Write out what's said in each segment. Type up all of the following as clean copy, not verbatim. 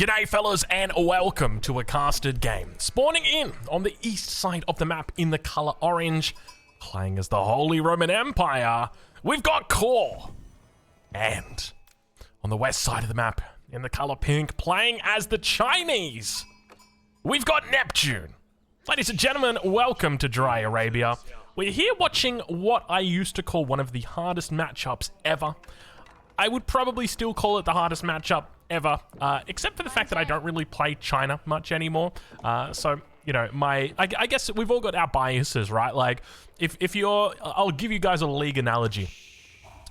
G'day fellas and welcome to a casted game. Spawning in on the east side of the map in the colour orange, playing as the Holy Roman Empire, we've got Core. And on the west side of the map in the colour pink, playing as the Chinese, we've got Neptune. Ladies and gentlemen, welcome to Dry Arabia. We're here watching what I used to call one of the hardest matchups ever. I would probably still call it the hardest matchup ever, except for the fact that I don't really play China much anymore. So, you know, I guess we've all got our biases, right? Like, if you're, I'll give you guys a league analogy.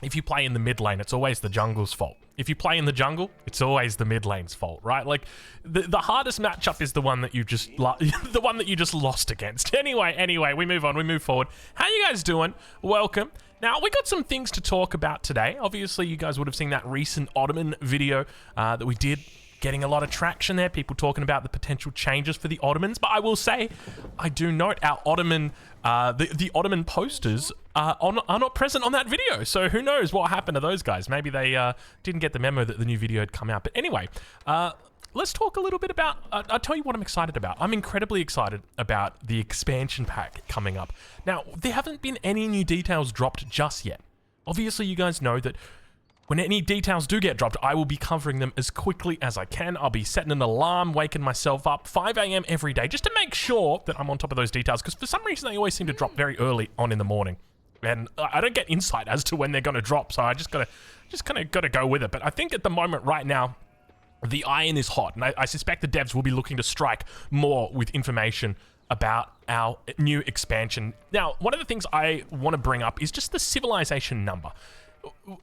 If you play in the mid lane, it's always the jungle's fault. If you play in the jungle, it's always the mid lane's fault, right? Like, the hardest matchup is the one that you just the one that you just lost against. Anyway, we move on, we move forward. How you guys doing? Welcome. Now, we got some things to talk about today. Obviously, you guys would have seen that recent Ottoman video that we did, getting a lot of traction there, people talking about the potential changes for the Ottomans. But I will say, I do note our Ottoman, the Ottoman posters are not present on that video. So who knows what happened to those guys? Maybe they didn't get the memo that the new video had come out. But anyway, let's talk a little bit about, I'll tell you what I'm excited about. I'm incredibly excited about the expansion pack coming up. Now, there haven't been any new details dropped just yet. Obviously, you guys know that when any details do get dropped, I will be covering them as quickly as I can. I'll be setting an alarm, waking myself up 5 a.m. every day, just to make sure that I'm on top of those details, because for some reason they always seem to drop very early on in the morning. And I don't get insight as to when they're going to drop, so I just kind of got to go with it. But I think at the moment right now, the iron is hot, and I suspect the devs will be looking to strike more with information about our new expansion. Now, one of the things I want to bring up is just the civilization number.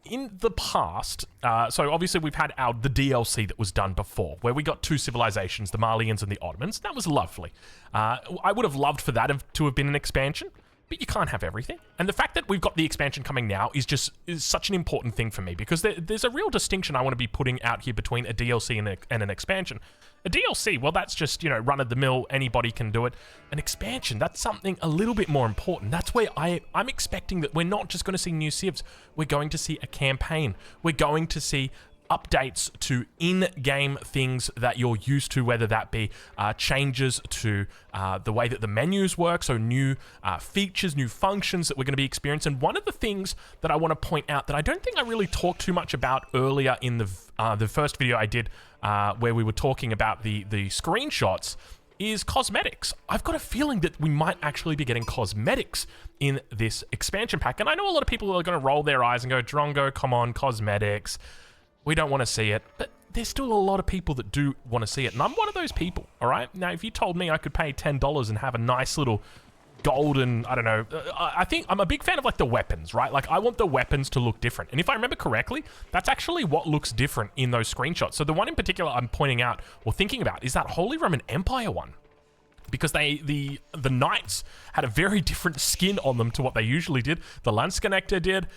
In the past, so obviously we've had the DLC that was done before, where we got 2 civilizations, the Malians and the Ottomans. That was lovely. I would have loved for that to have been an expansion, but you can't have everything. And the fact that we've got the expansion coming now is such an important thing for me, because there's a real distinction I want to be putting out here between a DLC and an expansion. A DLC, well, that's just, you know, run-of-the-mill, anybody can do it. An expansion, that's something a little bit more important. That's where I'm expecting that we're not just going to see new civs, we're going to see a campaign. We're going to see updates to in-game things that you're used to, whether that be changes to the way that the menus work, so new features, new functions that we're going to be experiencing. And one of the things that I want to point out that I don't think I really talked too much about earlier in the first video I did, where we were talking about the screenshots, is cosmetics. I've got a feeling that we might actually be getting cosmetics in this expansion pack. And I know a lot of people are going to roll their eyes and go, Drongo, come on, cosmetics. We don't want to see it, but there's still a lot of people that do want to see it, and I'm one of those people, all right? Now, if you told me I could pay $10 and have a nice little golden, I don't know, I think I'm a big fan of, like, the weapons, right? Like, I want the weapons to look different, and if I remember correctly, that's actually what looks different in those screenshots. So the one in particular I'm pointing out, or thinking about, is that Holy Roman Empire one. Because the knights had a very different skin on them to what they usually did. The lance connector did.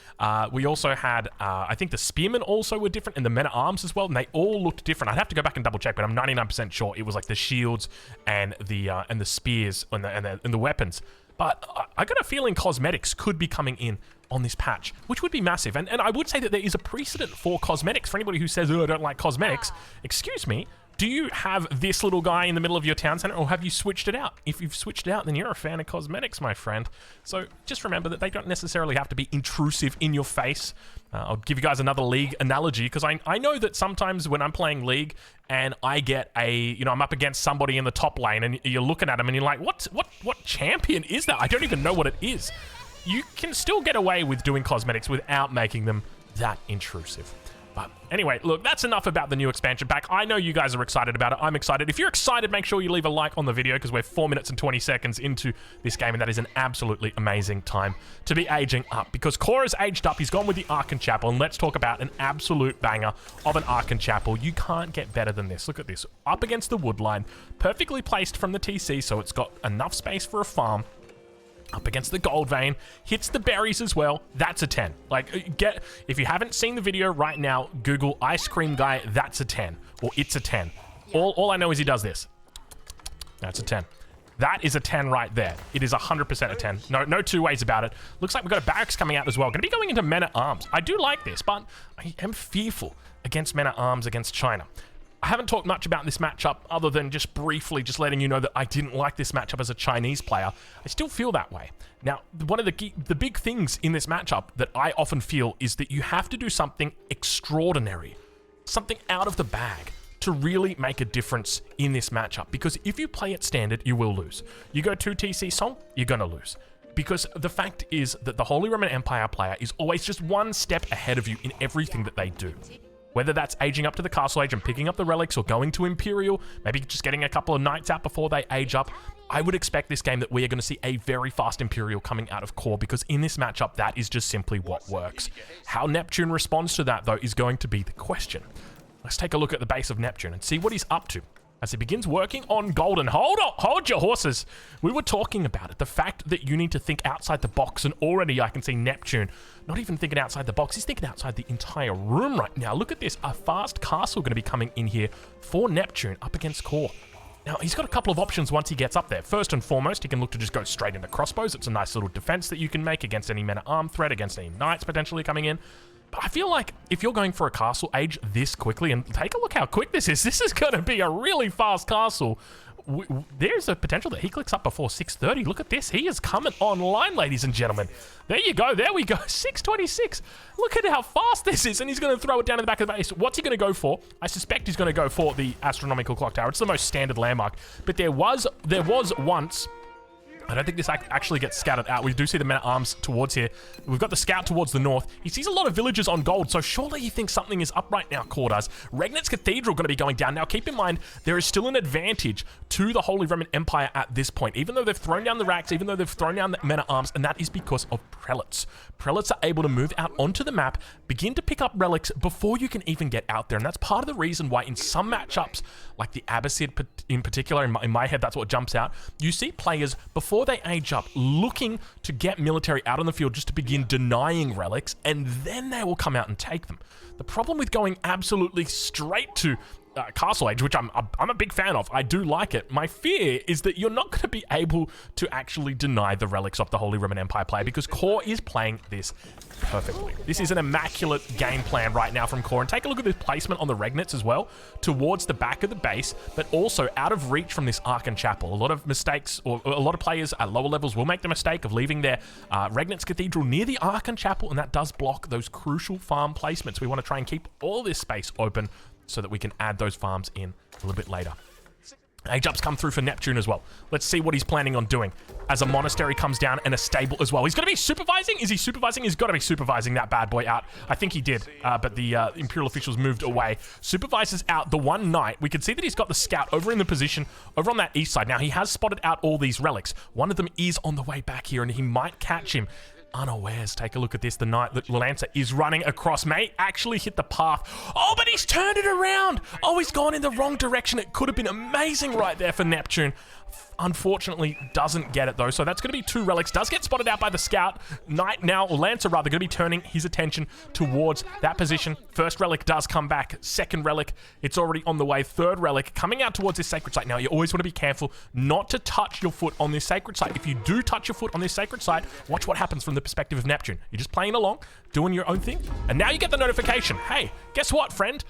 We also had, I think the spearmen also were different, and the men-at-arms as well, and they all looked different. I'd have to go back and double check, but I'm 99% sure it was like the shields and the spears and the weapons. But I got a feeling cosmetics could be coming in on this patch, which would be massive. And I would say that there is a precedent for cosmetics. For anybody who says, oh, I don't like cosmetics, excuse me, do you have this little guy in the middle of your town center, or have you switched it out? If you've switched it out, then you're a fan of cosmetics, my friend. So just remember that they don't necessarily have to be intrusive in your face. I'll give you guys another League analogy, because I know that sometimes when I'm playing League and I get I'm up against somebody in the top lane, and you're looking at them and you're like, what champion is that? I don't even know what it is. You can still get away with doing cosmetics without making them that intrusive. But anyway, look, that's enough about the new expansion pack. I know you guys are excited about it. I'm excited. If you're excited, make sure you leave a like on the video, because we're 4 minutes and 20 seconds into this game, and that is an absolutely amazing time to be aging up, because Core has aged up. He's gone with the Archon Chapel, and let's talk about an absolute banger of an Archon Chapel. You can't get better than this. Look at this. Up against the wood line, perfectly placed from the TC, so it's got enough space for a farm. Up against the gold vein, hits the berries as well. That's a 10. Like, if you haven't seen the video right now, Google ice cream guy, that's a 10, or it's a 10. All I know is he does this. That's a 10. That is a 10 right there. It is 100% a 10. No two ways about it. Looks like we've got a barracks coming out as well. Going to be going into men-at-arms. I do like this, but I am fearful against men-at-arms against China. I haven't talked much about this matchup other than just briefly just letting you know that I didn't like this matchup as a Chinese player. I still feel that way. Now, one of the big things in this matchup that I often feel is that you have to do something extraordinary, something out of the bag to really make a difference in this matchup. Because if you play it standard, you will lose. You go 2 TC Song, you're going to lose. Because the fact is that the Holy Roman Empire player is always just one step ahead of you in everything that they do. Whether that's aging up to the Castle Age and picking up the relics, or going to Imperial, maybe just getting a couple of knights out before they age up, I would expect this game that we are going to see a very fast Imperial coming out of core, because in this matchup, that is just simply what works. How Neptune responds to that, though, is going to be the question. Let's take a look at the base of Neptune and see what he's up to as he begins working on Golden. Hold your horses. We were talking about it. The fact that you need to think outside the box, and already I can see Neptune not even thinking outside the box. He's thinking outside the entire room right now. Look at this. A fast castle going to be coming in here for Neptune up against core. Now, he's got a couple of options once he gets up there. First and foremost, he can look to just go straight into crossbows. It's a nice little defense that you can make against any men-at-arm threat, against any knights potentially coming in. But I feel like if you're going for a castle age this quickly, and take a look how quick this is going to be a really fast castle. There's a potential that he clicks up before 6:30. Look at this. He is coming online, ladies and gentlemen. There you go. There we go. 6:26. Look at how fast this is. And he's going to throw it down in the back of the base. What's he going to go for? I suspect he's going to go for the astronomical clock tower. It's the most standard landmark. But there was once... I don't think this actually gets scattered out. We do see the men-at-arms towards here. We've got the scout towards the north. He sees a lot of villagers on gold, so surely he thinks something is up right now, Core does. Regnitz Cathedral going to be going down. Now, keep in mind, there is still an advantage to the Holy Roman Empire at this point, even though they've thrown down the racks, even though they've thrown down the men-at-arms, and that is because of prelates. Prelates are able to move out onto the map, begin to pick up relics before you can even get out there, and that's part of the reason why in some matchups, like the Abbasid in particular, in my head, that's what jumps out, you see players, before they age up, looking to get military out on the field just to begin denying relics, and then they will come out and take them. The problem with going absolutely straight to Castle Age, which I'm a big fan of, I do like it, my fear is that you're not going to be able to actually deny the relics of the Holy Roman Empire player, because Core is playing this perfectly. This is an immaculate game plan right now from Core, and take a look at this placement on the Regnitz as well, towards the back of the base, but also out of reach from this Archon Chapel. A lot of mistakes, or a lot of players at lower levels will make the mistake of leaving their Regnitz Cathedral near the Archon Chapel, and that does block those crucial farm placements. We want to try and keep all this space open so that we can add those farms in a little bit later. Age-ups come through for Neptune as well. Let's see what he's planning on doing as a monastery comes down and a stable as well. He's going to be supervising? Is he supervising? He's got to be supervising that bad boy out. I think he did, but the Imperial officials moved away. Supervises out the one knight. We can see that he's got the scout over in the position over on that east side. Now, he has spotted out all these relics. One of them is on the way back here, and he might catch him unawares. Take a look at this. The knight, the Lancer, is running across. May actually hit the path. Oh, but he's turned it around. Oh, he's gone in the wrong direction. It could have been amazing right there for Neptune. Unfortunately, doesn't get it though. So that's going to be 2 relics. Does get spotted out by the scout. Knight now, or Lancer rather, going to be turning his attention towards that position. First relic does come back. Second relic, it's already on the way. Third relic coming out towards this sacred site. Now, you always want to be careful not to touch your foot on this sacred site. If you do touch your foot on this sacred site, watch what happens from the perspective of Neptune. You're just playing along, doing your own thing, and now you get the notification. Hey, guess what, friend?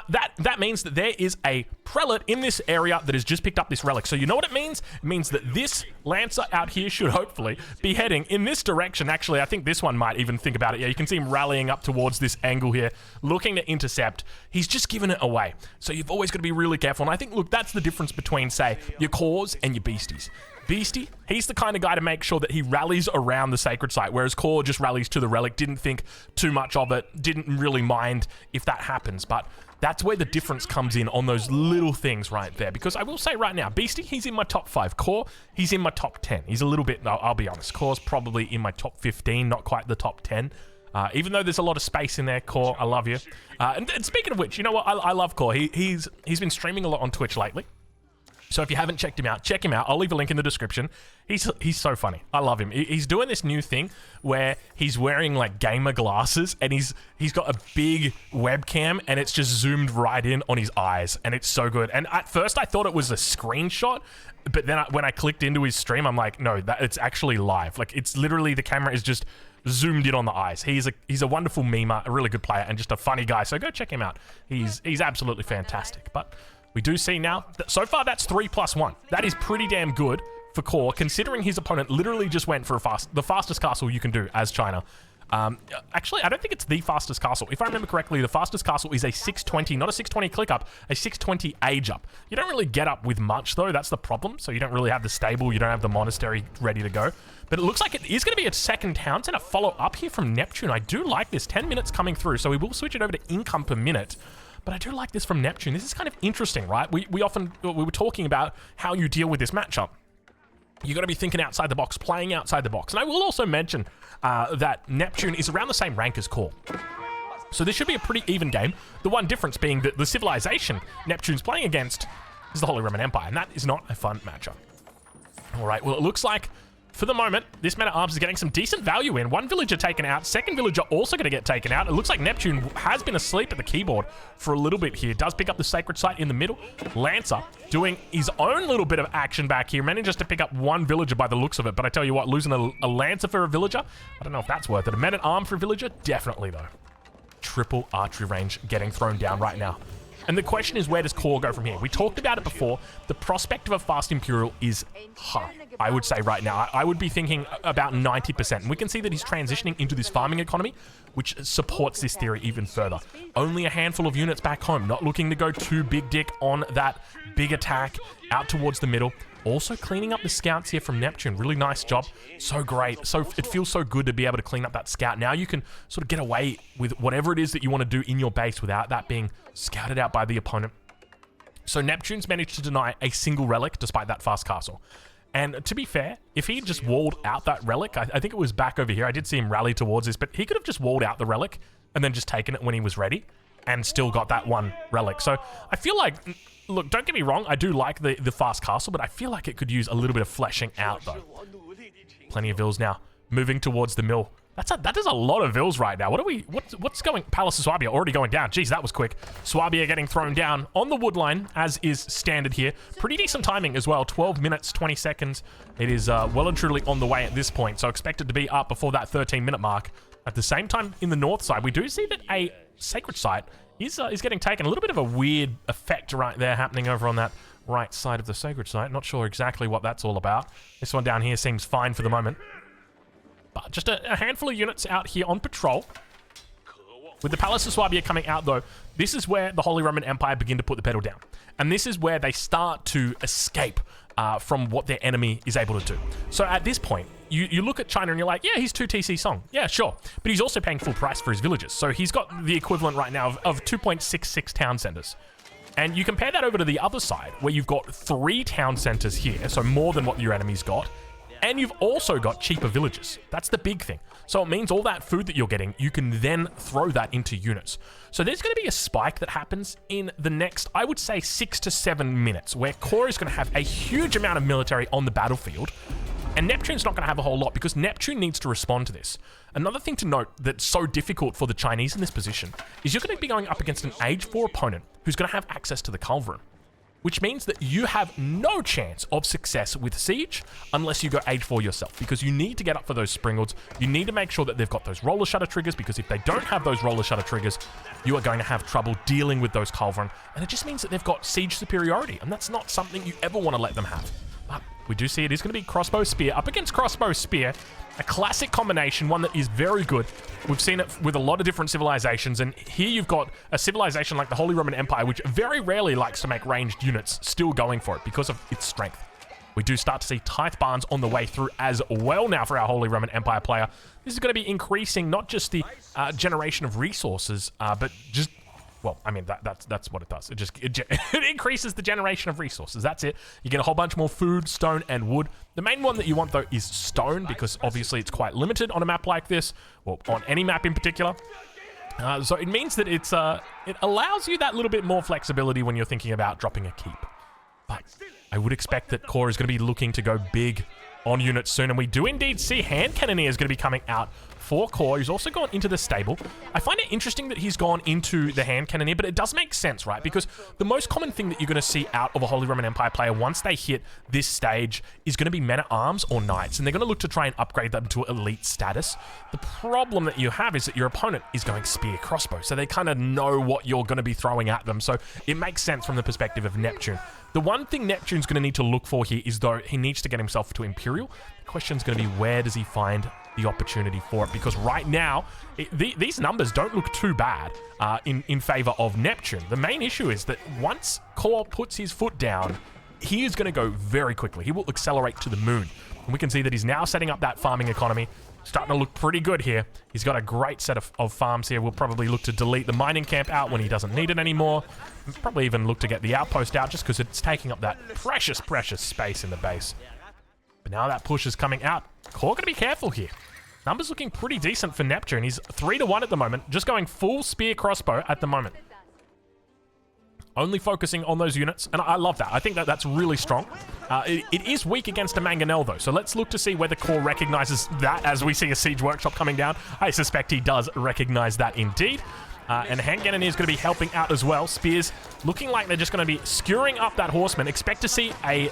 That means that there is a prelate in this area that has just picked up this relic. So you know what it means? It means that this Lancer out here should hopefully be heading in this direction. Actually, I think this one might even think about it. Yeah, you can see him rallying up towards this angle here, looking to intercept. He's just given it away. So you've always got to be really careful. And I think, look, that's the difference between, say, your cores and your beasties. Beastie, he's the kind of guy to make sure that he rallies around the sacred site, whereas Core just rallies to the relic, didn't think too much of it, didn't really mind if that happens. But that's where the difference comes in on those little things right there. Because I will say right now, Beastie, he's in my top 5. Core, he's in my top 10. He's a little bit, no, I'll be honest, Core's probably in my top 15, not quite the top 10. Even though there's a lot of space in there, Core, I love you. And speaking of which, you know what, I love Core. He's been streaming a lot on Twitch lately. So if you haven't checked him out, check him out. I'll leave a link in the description. He's so funny. I love him. He's doing this new thing where he's wearing like gamer glasses, and he's got a big webcam, and it's just zoomed right in on his eyes, and it's so good. And at first I thought it was a screenshot, but then when I clicked into his stream, I'm like, no, it's actually live. Like, it's literally, the camera is just zoomed in on the eyes. He's a wonderful memer, a really good player, and just a funny guy. So go check him out. He's absolutely fantastic. But we do see now that so far that's 3+1. That is pretty damn good for Core, considering his opponent literally just went for the fastest castle you can do as China. Actually, I don't think it's the fastest castle. If I remember correctly, the fastest castle is a 620, not a 620 click up, a 620 age up. You don't really get up with much though, that's the problem. So you don't really have the stable, you don't have the monastery ready to go. But it looks like it is going to be a second town center follow up here from Neptune. I do like this, 10 minutes coming through, so we will switch it over to income per minute. But I do like this from Neptune. This is kind of interesting, right? We were talking about how you deal with this matchup. You got to be thinking outside the box, playing outside the box. And I will also mention that Neptune is around the same rank as Core. So this should be a pretty even game. The one difference being that the civilization Neptune's playing against is the Holy Roman Empire, and that is not a fun matchup. All right, well, it looks like for the moment, this man-at-arms is getting some decent value in. One villager taken out, second villager also going to get taken out. It looks like Neptune has been asleep at the keyboard for a little bit here. Does pick up the sacred site in the middle. Lancer doing his own little bit of action back here. Manages to pick up one villager by the looks of it. But I tell you what, losing a Lancer for a villager, I don't know if that's worth it. A man-at-arm for a villager? Definitely, though. Triple archery range getting thrown down right now. And the question is, where does Core go from here? We talked about it before. The prospect of a fast Imperial is high, I would say right now. I would be thinking about 90%. And we can see that he's transitioning into this farming economy, which supports this theory even further. Only a handful of units back home, not looking to go too big dick on that big attack out towards the middle. Also cleaning up the scouts here from Neptune. Really nice job. So great. So it feels so good to be able to clean up that scout. Now you can sort of get away with whatever it is that you want to do in your base without that being scouted out by the opponent. So Neptune's managed to deny a single relic despite that fast castle. And to be fair, if he just walled out that relic, I think it was back over here. I did see him rally towards this, but he could have just walled out the relic and then just taken it when he was ready and still got that one relic. So I feel like... Look, don't get me wrong, I do like the fast castle, but I feel like it could use a little bit of fleshing out, though. Plenty of vills now. Moving towards the mill. That is a lot of vills right now. What's going... Palace of Swabia already going down. Jeez, that was quick. Swabia getting thrown down on the wood line, as is standard here. Pretty decent timing as well. 12 minutes, 20 seconds. It is well and truly on the way at this point, so expected to be up before that 13-minute mark. At the same time, in the north side, we do see that a sacred site is getting taken. A little bit of a weird effect right there happening over on that right side of the sacred site. Not sure exactly what that's all about. This one down here seems fine for the moment. But just a handful of units out here on patrol. With the Palace of Swabia coming out, though, this is where the Holy Roman Empire begin to put the pedal down. And this is where they start to escape from what their enemy is able to do. So at this point, you look at China and you're like, yeah, he's 2 TC Song. Yeah, sure. But he's also paying full price for his villages. So he's got the equivalent right now of 2.66 town centers. And you compare that over to the other side, where you've got 3 town centers here, so more than what your enemy's got. And you've also got cheaper villages. That's the big thing. So it means all that food that you're getting, you can then throw that into units. So there's going to be a spike that happens in the next, I would say, 6 to 7 minutes, where Core is going to have a huge amount of military on the battlefield. And Neptune's not going to have a whole lot because Neptune needs to respond to this. Another thing to note that's so difficult for the Chinese in this position is you're going to be going up against an Age 4 opponent who's going to have access to the Culverin, which means that you have no chance of success with Siege unless you go Age 4 yourself, because you need to get up for those Springalds. You need to make sure that they've got those roller shutter triggers, because if they don't have those roller shutter triggers, you are going to have trouble dealing with those Culverin, and it just means that they've got Siege superiority, and that's not something you ever want to let them have. But we do see it is going to be Crossbow Spear up against Crossbow Spear, a classic combination, one that is very good. We've seen it with a lot of different civilizations, and here you've got a civilization like the Holy Roman Empire, which very rarely likes to make ranged units, still going for it because of its strength. We do start to see Tithe Barns on the way through as well now for our Holy Roman Empire player. This is going to be increasing not just the generation of resources, but just... Well, I mean, that's what it does. It increases the generation of resources. That's it. You get a whole bunch more food, stone, and wood. The main one that you want, though, is stone, because obviously it's quite limited on a map like this, or on any map in particular. So it means that it allows you that little bit more flexibility when you're thinking about dropping a keep. But I would expect that Core is going to be looking to go big on units soon, and we do indeed see Hand Cannoneer is going to be coming out for Core. He's also gone into the stable. I find it interesting that he's gone into the hand cannoneer, but it does make sense, right? Because the most common thing that you're going to see out of a Holy Roman Empire player once they hit this stage is going to be men-at-arms or knights, and they're going to look to try and upgrade them to elite status. The problem that you have is that your opponent is going spear crossbow, so they kind of know what you're going to be throwing at them, so it makes sense from the perspective of Neptune. The one thing Neptune's going to need to look for here is, though, he needs to get himself to Imperial. The question's going to be, where does he find the opportunity for it? Because right now, these numbers don't look too bad in favor of Neptune. The main issue is that once Core puts his foot down, he is going to go very quickly. He will accelerate to the moon. And we can see that he's now setting up that farming economy. Starting to look pretty good here. He's got a great set of farms here. We'll probably look to delete the mining camp out when he doesn't need it anymore. Probably even look to get the outpost out just because it's taking up that precious, precious space in the base. But now that push is coming out. Core got to be careful here. Numbers looking pretty decent for Neptune. He's 3-1 at the moment. Just going full spear crossbow at the moment. Only focusing on those units, and I love that. I think that that's really strong. It is weak against a Mangonel, though, so let's look to see whether Core recognizes that as we see a Siege Workshop coming down. I suspect he does recognize that indeed. And Hand Cannoneer is going to be helping out as well. Spears looking like they're just going to be skewering up that horseman. Expect to see the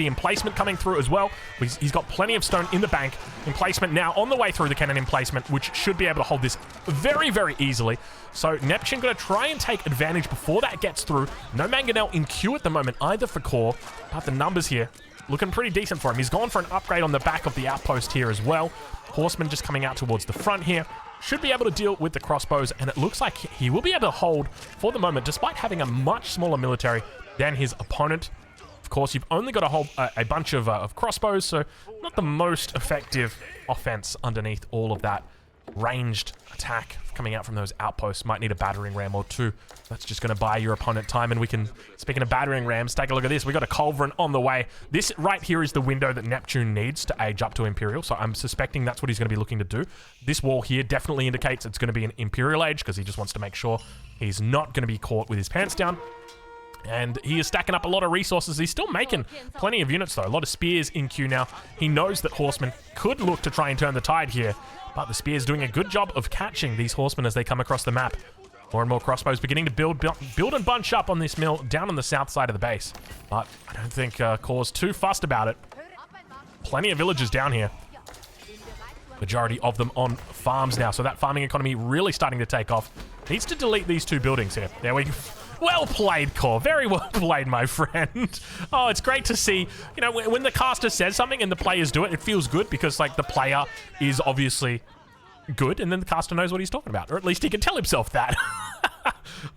emplacement coming through as well. He's got plenty of stone in the bank. Emplacement now on the way through the cannon emplacement, which should be able to hold this very, very easily. So Neptune going to try and take advantage before that gets through. No Mangonel in queue at the moment either for Core, but the numbers here looking pretty decent for him. He's gone for an upgrade on the back of the outpost here as well. Horseman just coming out towards the front here. Should be able to deal with the crossbows, and it looks like he will be able to hold for the moment, despite having a much smaller military than his opponent. Of course, you've only got to hold a bunch of crossbows, so not the most effective offense underneath all of that ranged attack coming out from those outposts. Might need a battering ram or two. That's just going to buy your opponent time, and we can, speaking of battering rams, take a look at this. We got a culverin on the way. This right here is the window that Neptune needs to age up to Imperial, so I'm suspecting that's what he's going to be looking to do. This wall here definitely indicates it's going to be an Imperial age, because he just wants to make sure he's not going to be caught with his pants down. And he is stacking up a lot of resources. He's still making plenty of units, though. A lot of spears in queue now. He knows that horsemen could look to try and turn the tide here, but the spear's doing a good job of catching these horsemen as they come across the map. More and more crossbows beginning to build and bunch up on this mill down on the south side of the base. But I don't think Core's too fussed about it. Plenty of villagers down here. Majority of them on farms now, so that farming economy really starting to take off. Needs to delete these two buildings here. There we go. Well played, Core. Very well played, my friend. Oh, it's great to see, you know, when the caster says something and the players do it, it feels good because, like, the player is obviously good and then the caster knows what he's talking about, or at least he can tell himself that.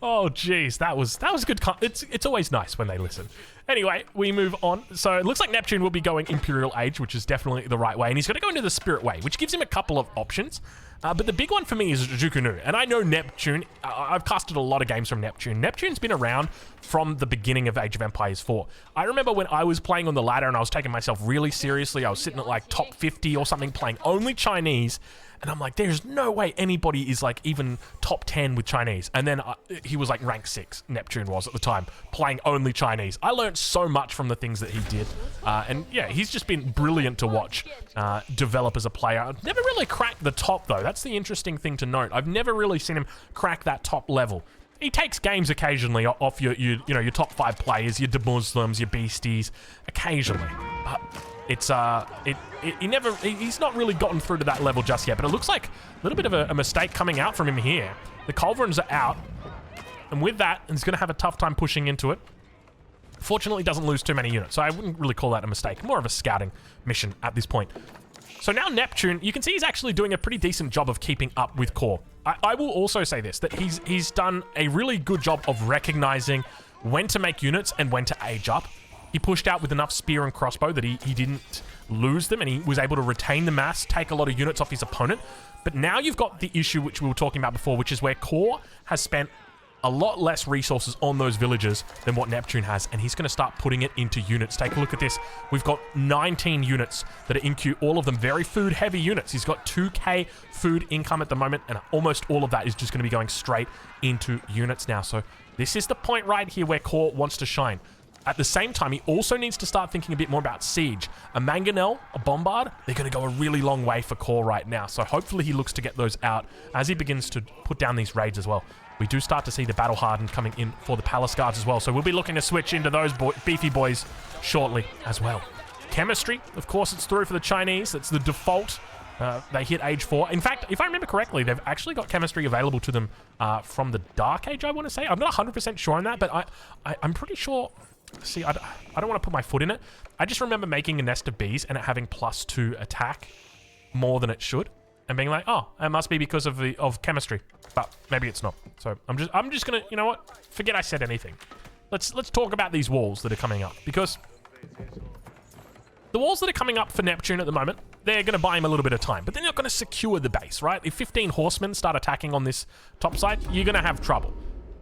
Oh, jeez, that was good. It's always nice when they listen. Anyway, we move on. So it looks like Neptune will be going Imperial Age, which is definitely the right way, and he's going to go into the Spirit Way, which gives him a couple of options. But the big one for me is Jukunu. And I know Neptune, I've casted a lot of games from Neptune. Neptune's been around from the beginning of Age of Empires 4. I remember when I was playing on the ladder and I was taking myself really seriously. I was sitting at like top 50 or something, playing only Chinese. And I'm like, there's no way anybody is like even top 10 with Chinese. And then he was like rank 6, Neptune was at the time, playing only Chinese. I learned so much from the things that he did. And yeah, he's just been brilliant to watch develop as a player. I've never really cracked the top though. That's the interesting thing to note. I've never really seen him crack that top level. He takes games occasionally off your top 5 players, your Muslims, your beasties, occasionally. But it's he's not really gotten through to that level just yet, but it looks like a little bit of a mistake coming out from him here. The culverins are out, and with that, he's going to have a tough time pushing into it. Fortunately, he doesn't lose too many units, so I wouldn't really call that a mistake. More of a scouting mission at this point. So now Neptune, you can see he's actually doing a pretty decent job of keeping up with Core. I will also say this, that he's done a really good job of recognizing when to make units and when to age up. He pushed out with enough spear and crossbow that he didn't lose them, and he was able to retain the mass, take a lot of units off his opponent. But now you've got the issue which we were talking about before, which is where Core has spent a lot less resources on those villagers than what Neptune has, and he's going to start putting it into units. Take a look at this. We've got 19 units that are in queue, all of them very food-heavy units. He's got 2k food income at the moment, and almost all of that is just going to be going straight into units now. So this is the point right here where Core wants to shine. At the same time, he also needs to start thinking a bit more about siege. A mangonel, a bombard, they're going to go a really long way for Core right now. So hopefully he looks to get those out as he begins to put down these raids as well. We do start to see the battle hardened coming in for the palace guards as well. So we'll be looking to switch into those beefy boys shortly as well. Chemistry, of course, it's through for the Chinese. That's the default. They hit age 4. In fact, if I remember correctly, they've actually got chemistry available to them from the Dark Age, I want to say. I'm not 100% sure on that, but I'm pretty sure... See, I don't want to put my foot in it. I just remember making a nest of bees and it having +2 attack more than it should. And being like, oh, it must be because of chemistry. But maybe it's not. So I'm just going to, you know what? Forget I said anything. Let's talk about these walls that are coming up. Because... the walls that are coming up for Neptune at the moment, they're going to buy him a little bit of time, but they're not going to secure the base, right? If 15 horsemen start attacking on this top side, you're going to have trouble.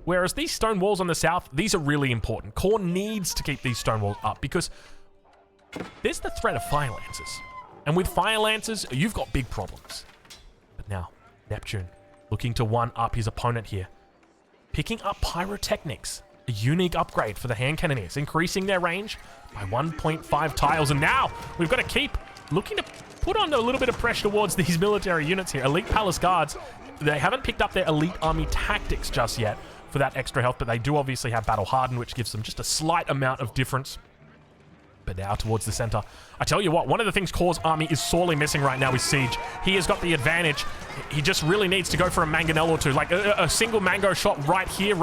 Whereas these stone walls on the south, these are really important. Core needs to keep these stone walls up because there's the threat of fire lancers. And with fire lancers, you've got big problems. But now, Neptune looking to one-up his opponent here. Picking up pyrotechnics. A unique upgrade for the hand cannoneers, increasing their range by 1.5 tiles. And now we've got to keep looking to put on a little bit of pressure towards these military units here. Elite Palace Guards, they haven't picked up their elite army tactics just yet for that extra health, but they do obviously have Battle Hardened, which gives them just a slight amount of difference. But now towards the center. I tell you what, one of the things Core's army is sorely missing right now is siege. He has got the advantage. He just really needs to go for a mangonel or two. Like a single mango shot right here,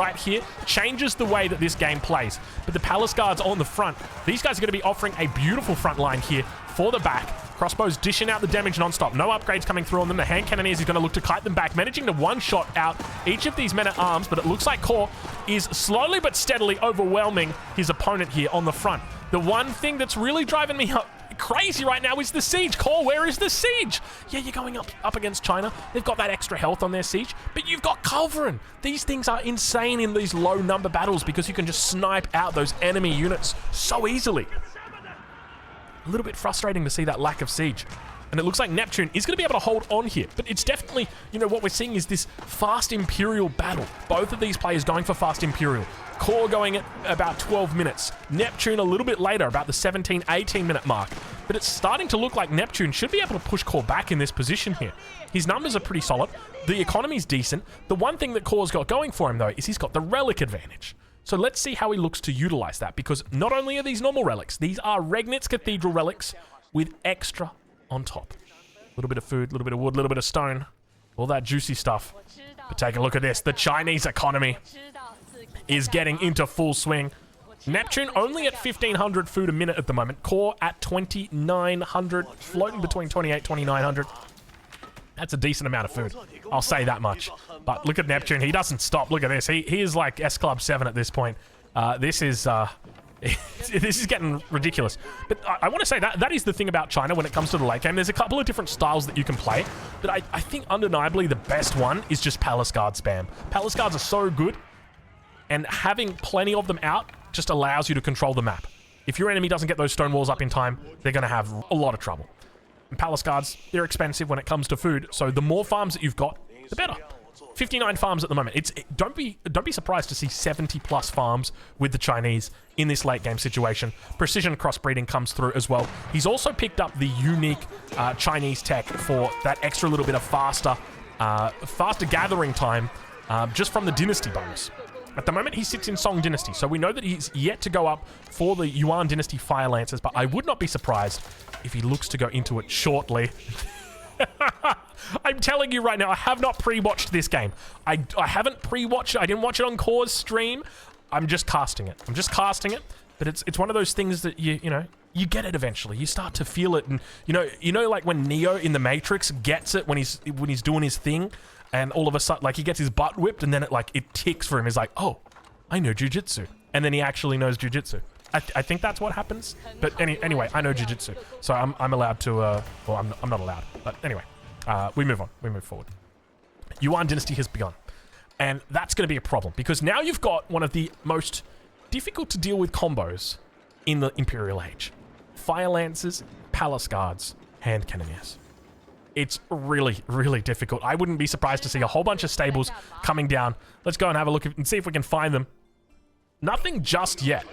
changes the way that this game plays. But the Palace Guards on the front, these guys are going to be offering a beautiful front line here for the back. Crossbows dishing out the damage non-stop. No upgrades coming through on them. The hand cannoneers is going to look to kite them back, managing to one-shot out each of these men-at-arms, but it looks like Core is slowly but steadily overwhelming his opponent here on the front. The one thing that's really driving me crazy right now is the siege. Core, where is the siege? Yeah, you're going up against China. They've got that extra health on their siege, but you've got Culverin. These things are insane in these low-number battles because you can just snipe out those enemy units so easily. A little bit frustrating to see that lack of siege. And it looks like Neptune is going to be able to hold on here. But it's definitely, you know, what we're seeing is this fast Imperial battle. Both of these players going for fast Imperial. Core going at about 12 minutes. Neptune a little bit later, about the 17, 18 minute mark. But it's starting to look like Neptune should be able to push Core back in this position here. His numbers are pretty solid. The economy's decent. The one thing that Core's got going for him, though, is he's got the relic advantage. So let's see how he looks to utilize that, because not only are these normal relics, these are Regnitz Cathedral relics with extra on top. A little bit of food, a little bit of wood, a little bit of stone, all that juicy stuff. But take a look at this. The Chinese economy is getting into full swing. Neptune only at 1,500 food a minute at the moment. Core at 2,900, floating between 28, 2,900. That's a decent amount of food. I'll say that much. But look at Neptune. He doesn't stop. Look at this. He is like S Club 7 at this point. This is getting ridiculous. But I want to say that is the thing about China when it comes to the late game. There's a couple of different styles that you can play. But I think undeniably the best one is just Palace Guard spam. Palace Guards are so good. And having plenty of them out just allows you to control the map. If your enemy doesn't get those stone walls up in time, they're going to have a lot of trouble. And Palace Guards, they're expensive when it comes to food, so the more farms that you've got, the better. 59 farms at the moment. Don't be surprised to see 70 plus farms with the Chinese in this late game situation. Precision crossbreeding comes through as well. He's also picked up the unique Chinese tech for that extra little bit of faster gathering time just from the dynasty bonus. At the moment, he sits in Song Dynasty, so we know that he's yet to go up for the Yuan Dynasty Fire Lancers, but I would not be surprised if he looks to go into it shortly. I'm telling you right now, I have not pre-watched this game. I haven't pre-watched it. I didn't watch it on Core's stream. I'm just casting it. But it's one of those things that you know, you get it eventually. You start to feel it, and you know, like when Neo in the Matrix gets it when he's doing his thing. And all of a sudden, like, he gets his butt whipped, and then it ticks for him. He's like, oh, I know jujitsu. And then he actually knows jujitsu. I think that's what happens. But anyway, I know jujitsu. So I'm allowed to, well, I'm not allowed. But anyway, we move on. We move forward. Yuan Dynasty has begun. And that's going to be a problem, because now you've got one of the most difficult to deal with combos in the Imperial Age. Fire Lancers, Palace Guards, Hand Cannoneers. It's really, really difficult. I wouldn't be surprised to see a whole bunch of stables coming down. Let's go and have a look and see if we can find them. Nothing just yet.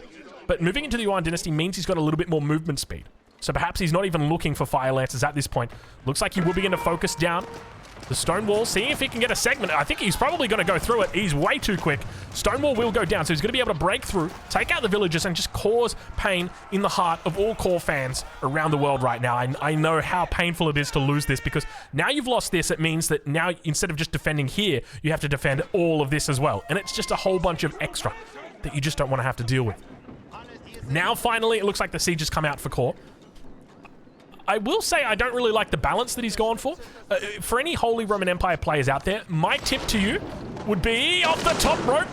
but moving into the Yuan dynasty means he's got a little bit more movement speed. So perhaps he's not even looking for fire lances at this point. Looks like he will begin to focus down the stone wall, seeing if he can get a segment. I think he's probably going to go through it. He's way too quick. Stone wall will go down, so he's going to be able to break through, take out the villagers, and just cause pain in the heart of all core fans around the world right now. I know how painful it is to lose this, because now you've lost this, it means that now instead of just defending here, you have to defend all of this as well. And it's just a whole bunch of extra that you just don't want to have to deal with. Now, finally, it looks like the siege has come out for core. I will say I don't really like the balance that he's gone for. For any Holy Roman Empire players out there, my tip to you would be off the top rope,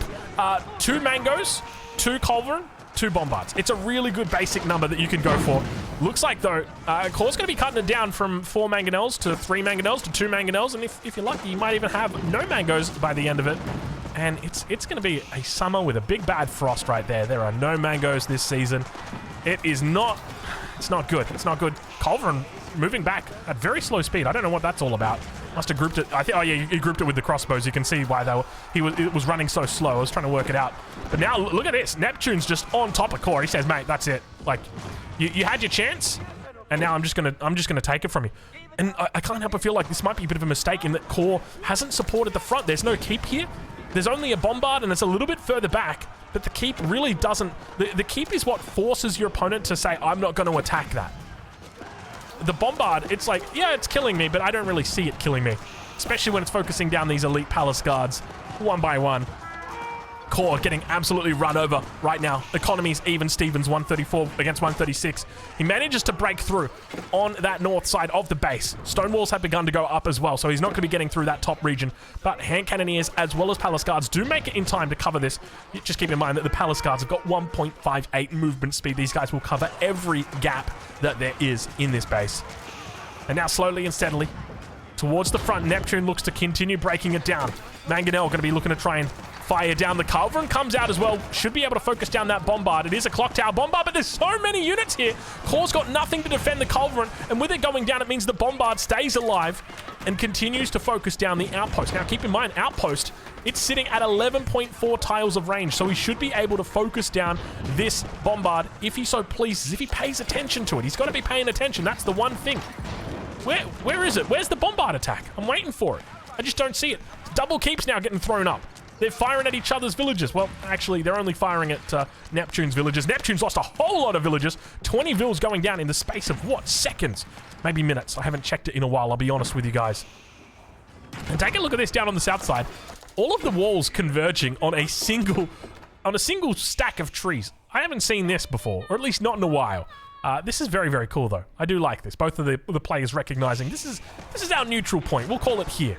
2 mangoes, 2 culverin, 2 bombards. It's a really good basic number that you can go for. Looks like, though, Core's going to be cutting it down from 4 mangonels to 3 mangonels to 2 mangonels, and if you're lucky, you might even have no mangoes by the end of it. And it's going to be a summer with a big bad frost right there. There are no mangoes this season. It is not... It's not good. It's not good. Culverin moving back at very slow speed. I don't know what that's all about. Must have grouped it. I think. Oh yeah, he grouped it with the crossbows. You can see why it was running so slow. I was trying to work it out. But now look at this. Neptune's just on top of Core. He says, "Mate, that's it. Like, you had your chance, and now I'm just gonna take it from you." And I can't help but feel like this might be a bit of a mistake in that Core hasn't supported the front. There's no keep here. There's only a bombard, and it's a little bit further back. But the keep really doesn't... The keep is what forces your opponent to say, I'm not going to attack that. The bombard, it's like, yeah, it's killing me, but I don't really see it killing me. Especially when it's focusing down these elite palace guards, one by one. Core getting absolutely run over right now. Economy's even Stevens, 134 against 136. He manages to break through on that north side of the base. Stone walls have begun to go up as well, so he's not going to be getting through that top region. But hand cannoneers as well as palace guards do make it in time to cover this. Just keep in mind that the palace guards have got 1.58 movement speed. These guys will cover every gap that there is in this base. And now slowly and steadily towards the front, Neptune looks to continue breaking it down. Mangonel going to be looking to try and fire down. The Culverin comes out as well. Should be able to focus down that bombard. It is a clock tower bombard, but there's so many units here. Core's got nothing to defend the Culverin, and with it going down, it means the bombard stays alive and continues to focus down the outpost. Now, keep in mind, outpost, it's sitting at 11.4 tiles of range, so he should be able to focus down this bombard if he so pleases, if he pays attention to it. He's got to be paying attention. That's the one thing. Where is it? Where's the bombard attack? I'm waiting for it. I just don't see it. Double keeps now getting thrown up. They're firing at each other's villages. Well, actually, they're only firing at Neptune's villages. Neptune's lost a whole lot of villages. 20 vills going down in the space of, what, seconds? Maybe minutes. I haven't checked it in a while, I'll be honest with you guys. And take a look at this down on the south side. All of the walls converging on a single stack of trees. I haven't seen this before, or at least not in a while. This is very, very cool, though. I do like this. Both of the players recognizing this is our neutral point. We'll call it here.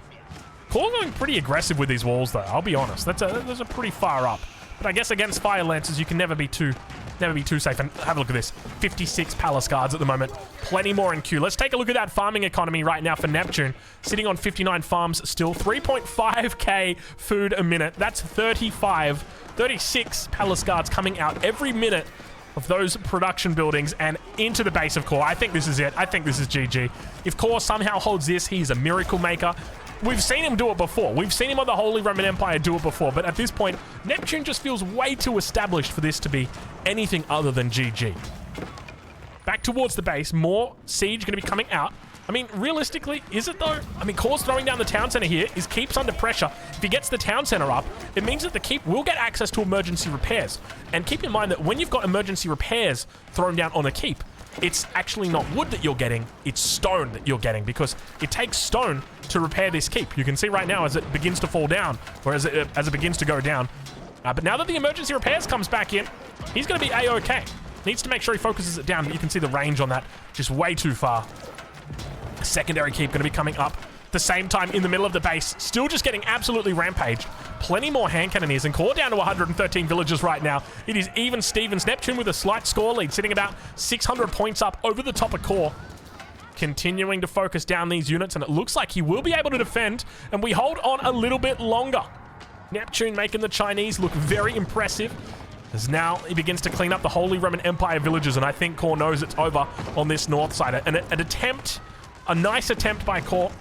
Core going pretty aggressive with these walls, though. I'll be honest. Those are pretty far up. But I guess against fire lancers, you can never be too safe. And have a look at this. 56 palace guards at the moment. Plenty more in queue. Let's take a look at that farming economy right now for Neptune. Sitting on 59 farms still. 3.5k food a minute. That's 36 palace guards coming out every minute of those production buildings and into the base of Core. I think this is it. I think this is GG. If Core somehow holds this, he's a miracle maker. We've seen him do it before. We've seen him on the Holy Roman Empire do it before, but at this point, Neptune just feels way too established for this to be anything other than GG. Back towards the base, more siege going to be coming out. I mean, realistically, is it though? I mean, Core's throwing down the town center here. His keep's under pressure. If he gets the town center up, it means that the keep will get access to emergency repairs. And keep in mind that when you've got emergency repairs thrown down on a keep, it's actually not wood that you're getting, it's stone that you're getting, because it takes stone to repair this keep. You can see right now as it begins to fall down, or as it begins to go down. But now that the emergency repairs comes back in, he's going to be A-OK. Needs to make sure he focuses it down, but you can see the range on that just way too far. Secondary keep going to be coming up the same time in the middle of the base, still just getting absolutely rampaged. Plenty more hand cannoneers, and Core down to 113 villagers right now. It is even Stevens. Neptune with a slight score lead, sitting about 600 points up over the top of Core. Continuing to focus down these units, and it looks like he will be able to defend, and we hold on a little bit longer. Neptune making the Chinese look very impressive, as now he begins to clean up the Holy Roman Empire villages, and I think Core knows it's over on this north side. A nice attempt by Core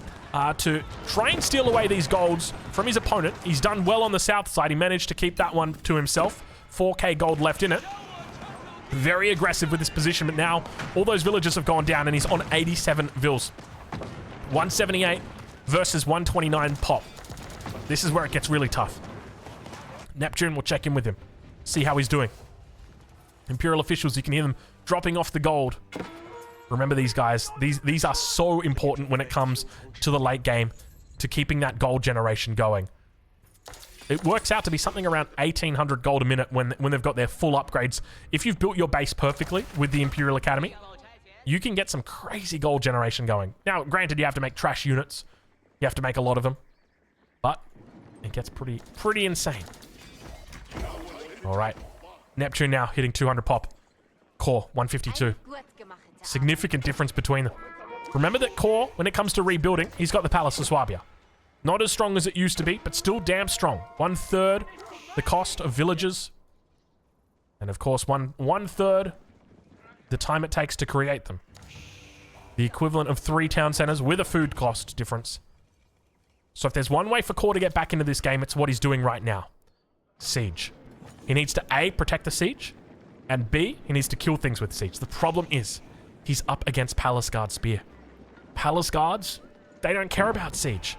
to try and steal away these golds from his opponent. He's done well on the south side. He managed to keep that one to himself. 4k gold left in it. Very aggressive with this position, but now all those villagers have gone down and he's on 87 vills. 178 versus 129 pop. This is where it gets really tough. Neptune will check in with him, see how he's doing. Imperial officials, you can hear them dropping off the gold. Remember these guys, these are so important when it comes to the late game, to keeping that gold generation going. It works out to be something around 1,800 gold a minute when they've got their full upgrades. If you've built your base perfectly with the Imperial Academy, you can get some crazy gold generation going. Now, granted, you have to make trash units. You have to make a lot of them. But it gets pretty insane. All right. Neptune now hitting 200 pop. Core, 152. Significant difference between them. Remember that Core, when it comes to rebuilding, he's got the Palace of Swabia. Not as strong as it used to be, but still damn strong. 1/3 the cost of villages. And of course, one third the time it takes to create them. The equivalent of 3 town centers with a food cost difference. So if there's one way for Core to get back into this game, it's what he's doing right now. Siege. He needs to A, protect the siege, and B, he needs to kill things with siege. The problem is, he's up against Palace Guard Spear. Palace Guards, they don't care about siege.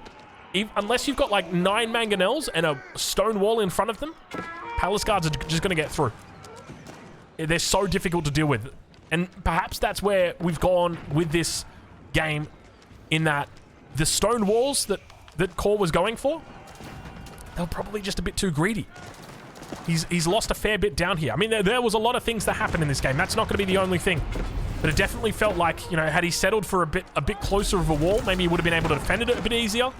Unless you've got like 9 mangonels and a stone wall in front of them, Palace Guards are just going to get through. They're so difficult to deal with. And perhaps that's where we've gone with this game, in that the stone walls that Core was going for, they're probably just a bit too greedy. He's lost a fair bit down here. I mean, there was a lot of things that happened in this game. That's not going to be the only thing. But it definitely felt like, you know, had he settled for a bit closer of a wall, maybe he would have been able to defend it a bit easier.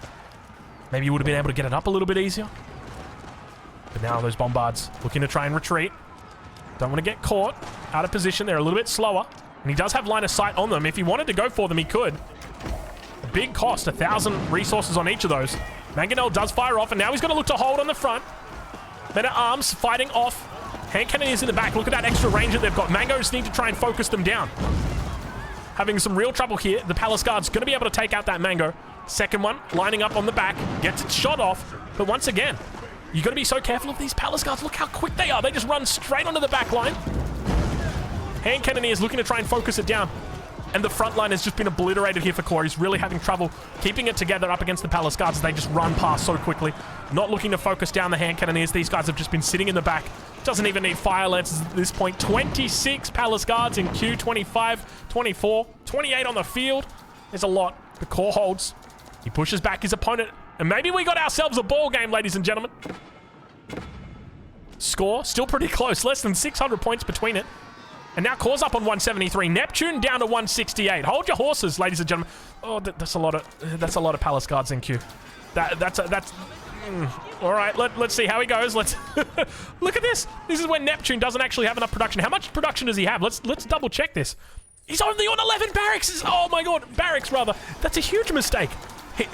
Maybe he would have been able to get it up a little bit easier. But now those bombards looking to try and retreat. Don't want to get caught out of position. They're a little bit slower. And he does have line of sight on them. If he wanted to go for them, he could. A big cost, 1,000 resources on each of those. Mangonel does fire off, and now he's going to look to hold on the front. Men at arms fighting off. Hand cannoneers in the back. Look at that extra range that they've got. Mangos need to try and focus them down. Having some real trouble here. The Palace Guard's going to be able to take out that Mango. Second one, lining up on the back. Gets its shot off. But once again, you got to be so careful of these Palace Guards. Look how quick they are. They just run straight onto the back line. Hand cannoneers looking to try and focus it down. And the front line has just been obliterated here for Core. He's really having trouble keeping it together up against the Palace Guards as they just run past so quickly. Not looking to focus down the hand cannoneers. These guys have just been sitting in the back. Doesn't even need fire lances at this point. 26 Palace Guards in queue. 25, 24, 28 on the field. There's a lot. The Core holds. He pushes back his opponent. And maybe we got ourselves a ball game, ladies and gentlemen. Score still pretty close. Less than 600 points between it. And now Core's up on 173. Neptune down to 168. Hold your horses, ladies and gentlemen. Oh, that's a lot of Palace Guards in queue. All right, let's see how he goes. Let's look at this. This is when Neptune doesn't actually have enough production. How much production does he have? Let's double check this. He's only on 11 barracks. Oh my god, barracks rather. That's a huge mistake.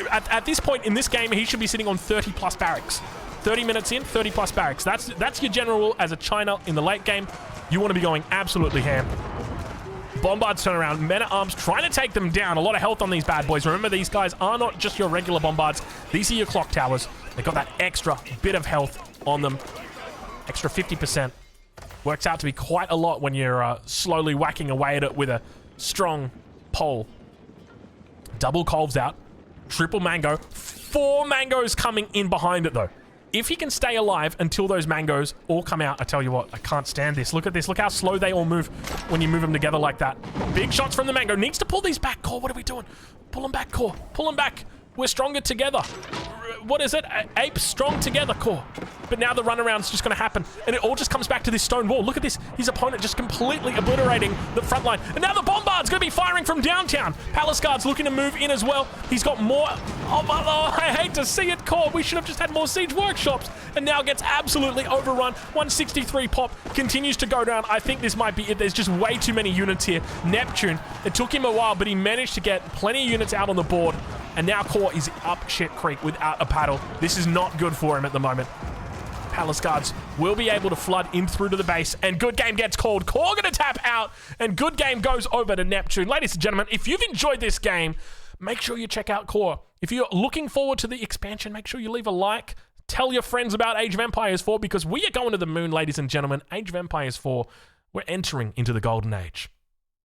At this point in this game, he should be sitting on 30 plus barracks. 30 minutes in, 30 plus barracks. That's your general as a China in the late game. You want to be going absolutely ham. Bombards turn around. Men at arms trying to take them down. A lot of health on these bad boys. Remember, these guys are not just your regular bombards. These are your clock towers. They've got that extra bit of health on them. Extra 50%. Works out to be quite a lot when you're slowly whacking away at it with a strong pole. Double Colves out. Triple Mango. 4 Mangoes coming in behind it, though. If he can stay alive until those Mangoes all come out, I tell you what, I can't stand this. Look at this. Look how slow they all move when you move them together like that. Big shots from the Mango. Needs to pull these back, Core. What are we doing? Pull them back, Core. Pull them back. We're stronger together. What is it? Apes strong together, Core. But now the runaround's just going to happen. And it all just comes back to this stone wall. Look at this. His opponent just completely obliterating the front line. And now the Bombard's going to be firing from downtown. Palace Guard's looking to move in as well. He's got more. Oh, I hate to see it, Core. We should have just had more siege workshops. And now gets absolutely overrun. 163 pop. Continues to go down. I think this might be it. There's just way too many units here. Neptune. It took him a while, but he managed to get plenty of units out on the board. And now Core is up shit creek without a paddle. This is not good for him at the moment. Palace Guards will be able to flood in through to the base. And good game gets called. Core going to tap out. And good game goes over to Neptune. Ladies and gentlemen, if you've enjoyed this game, make sure you check out Core. If you're looking forward to the expansion, make sure you leave a like. Tell your friends about Age of Empires 4 because we are going to the moon, ladies and gentlemen. Age of Empires 4 We're entering into the Golden Age.